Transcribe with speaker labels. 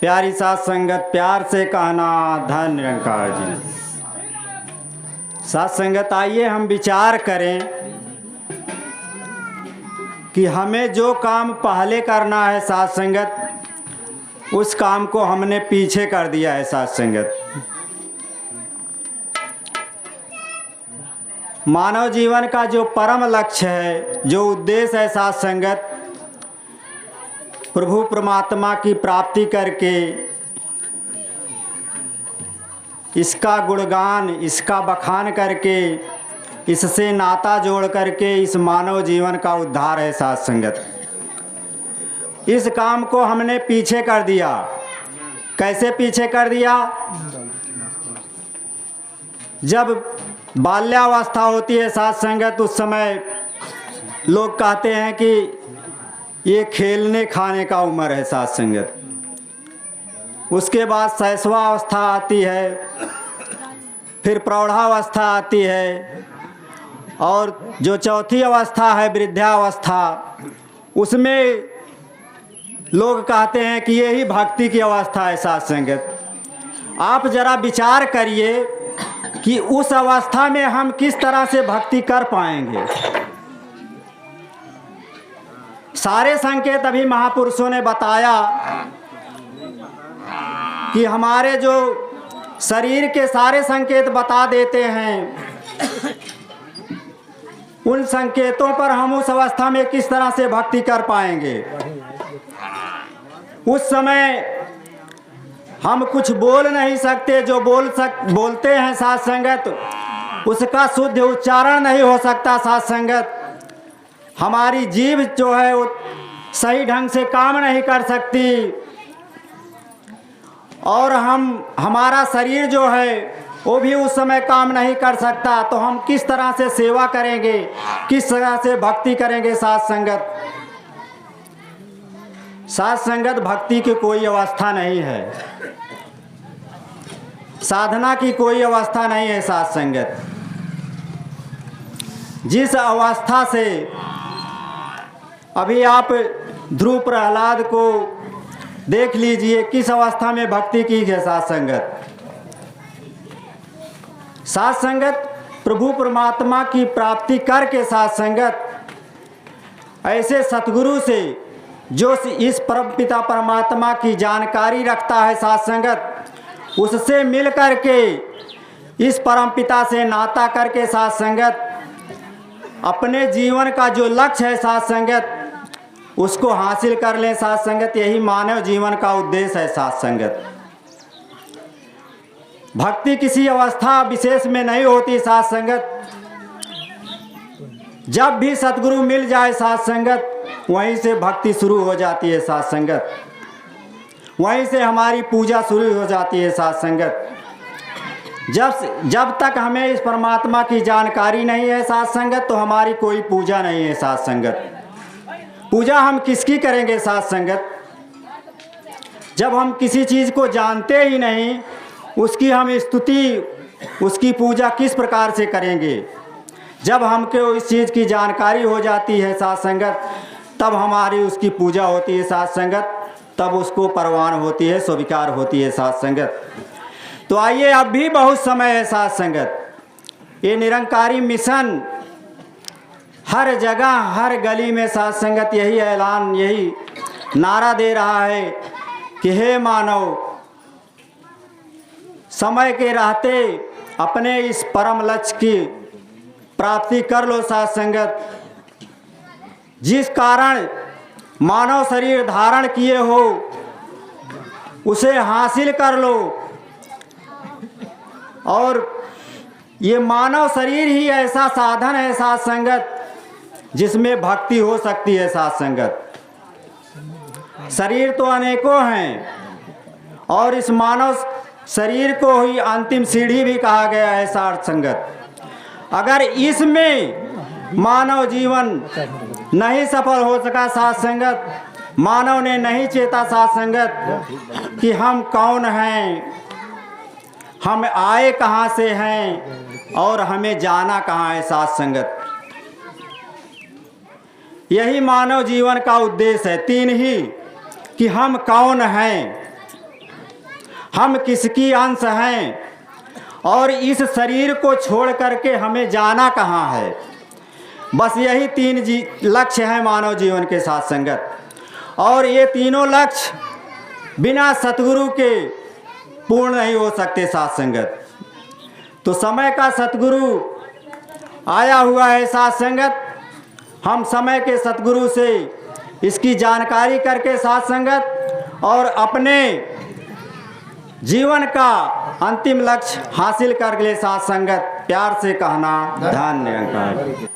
Speaker 1: प्यारी साथ संगत, प्यार से कहना धन निरंकार जी। साथ संगत, आइए हम विचार करें कि हमें जो काम पहले करना है साथ संगत, उस काम को हमने पीछे कर दिया है साथ संगत। मानव जीवन का जो परम लक्ष्य है, जो उद्देश्य है साथ संगत, प्रभु परमात्मा की प्राप्ति करके इसका गुणगान, इसका बखान करके, इससे नाता जोड़ करके इस मानव जीवन का उद्धार है साथ संगत। इस काम को हमने पीछे कर दिया। कैसे पीछे कर दिया? जब बाल्यावस्था होती है साथ संगत, उस समय लोग कहते हैं कि ये खेलने खाने का उम्र है साथ संगत। उसके बाद शैशवावस्था आती है, फिर प्रौढ़ावस्था आती है, और जो चौथी अवस्था है वृद्धावस्था, उसमें लोग कहते हैं कि यही भक्ति की अवस्था है साथ संगत। आप जरा विचार करिए कि उस अवस्था में हम किस तरह से भक्ति कर पाएंगे। सारे संकेत अभी महापुरुषों ने बताया कि हमारे जो शरीर के सारे संकेत बता देते हैं। उन संकेतों पर हम उस अवस्था में किस तरह से भक्ति कर पाएंगे। उस समय हम कुछ बोल नहीं सकते, जो बोलते हैं साथ संगत, उसका शुद्ध उच्चारण नहीं हो सकता साथ संगत। हमारी जीभ जो है वो सही ढंग से काम नहीं कर सकती, और हमारा शरीर जो है वो भी उस समय काम नहीं कर सकता। तो हम किस तरह से सेवा करेंगे, किस तरह से भक्ति करेंगे साथ संगत। साथ संगत, भक्ति की कोई अवस्था नहीं है, साधना की कोई अवस्था नहीं है साथ संगत। जिस अवस्था से अभी आप ध्रुव प्रहलाद को देख लीजिए, किस अवस्था में भक्ति की है साथ संगत। साथ संगत, प्रभु परमात्मा की प्राप्ति करके साथ संगत, ऐसे सतगुरु से जो इस परमपिता परमात्मा की जानकारी रखता है साथ संगत, उससे मिल करके, इस परमपिता से नाता करके साथ संगत, अपने जीवन का जो लक्ष्य है साथ संगत, उसको हासिल कर लें साथ संगत। यही मानव जीवन का उद्देश्य है साथ संगत। भक्ति किसी अवस्था विशेष में नहीं होती साथ संगत। जब भी सतगुरु मिल जाए साथ संगत, वहीं से भक्ति शुरू हो जाती है साथ संगत। वहीं से हमारी पूजा शुरू हो जाती है साथ संगत। जब तक हमें इस परमात्मा की जानकारी नहीं है साथ संगत, तो हमारी कोई पूजा नहीं है साथ संगत। पूजा हम किसकी करेंगे साथ संगत? जब हम किसी चीज़ को जानते ही नहीं, उसकी हम स्तुति, उसकी पूजा किस प्रकार से करेंगे? जब हमको इस चीज़ की जानकारी हो जाती है साथ संगत, तब हमारी उसकी पूजा होती है साथ संगत, तब उसको परवान होती है, स्वीकार होती है साथ संगत। तो आइए, अब भी बहुत समय है साथ संगत। ये निरंकारी मिशन हर जगह, हर गली में साथ संगत यही ऐलान, यही नारा दे रहा है कि हे मानव, समय के रहते अपने इस परम लक्ष्य की प्राप्ति कर लो साथ संगत। जिस कारण मानव शरीर धारण किए हो, उसे हासिल कर लो। और ये मानव शरीर ही ऐसा साधन है साथ संगत, जिसमें भक्ति हो सकती है साथ संगत। शरीर तो अनेकों हैं, और इस मानव शरीर को ही अंतिम सीढ़ी भी कहा गया है साथ संगत। अगर इसमें मानव जीवन नहीं सफल हो सका साथ संगत, मानव ने नहीं चेता साथ संगत कि हम कौन हैं, हम आए कहाँ से हैं, और हमें जाना कहाँ है साथ संगत। यही मानव जीवन का उद्देश्य है, तीन ही, कि हम कौन हैं, हम किसकी अंश हैं और इस शरीर को छोड़ करके हमें जाना कहाँ है। बस यही तीन लक्ष्य हैं मानव जीवन के साथ संगत, और ये तीनों लक्ष्य बिना सतगुरु के पूर्ण नहीं हो सकते साथ संगत। तो समय का सतगुरु आया हुआ है साथ संगत, हम समय के सतगुरु से इसकी जानकारी करके साथ संगत और अपने जीवन का अंतिम लक्ष्य हासिल कर ले साथ संगत। प्यार से कहना धन्य निरंकार।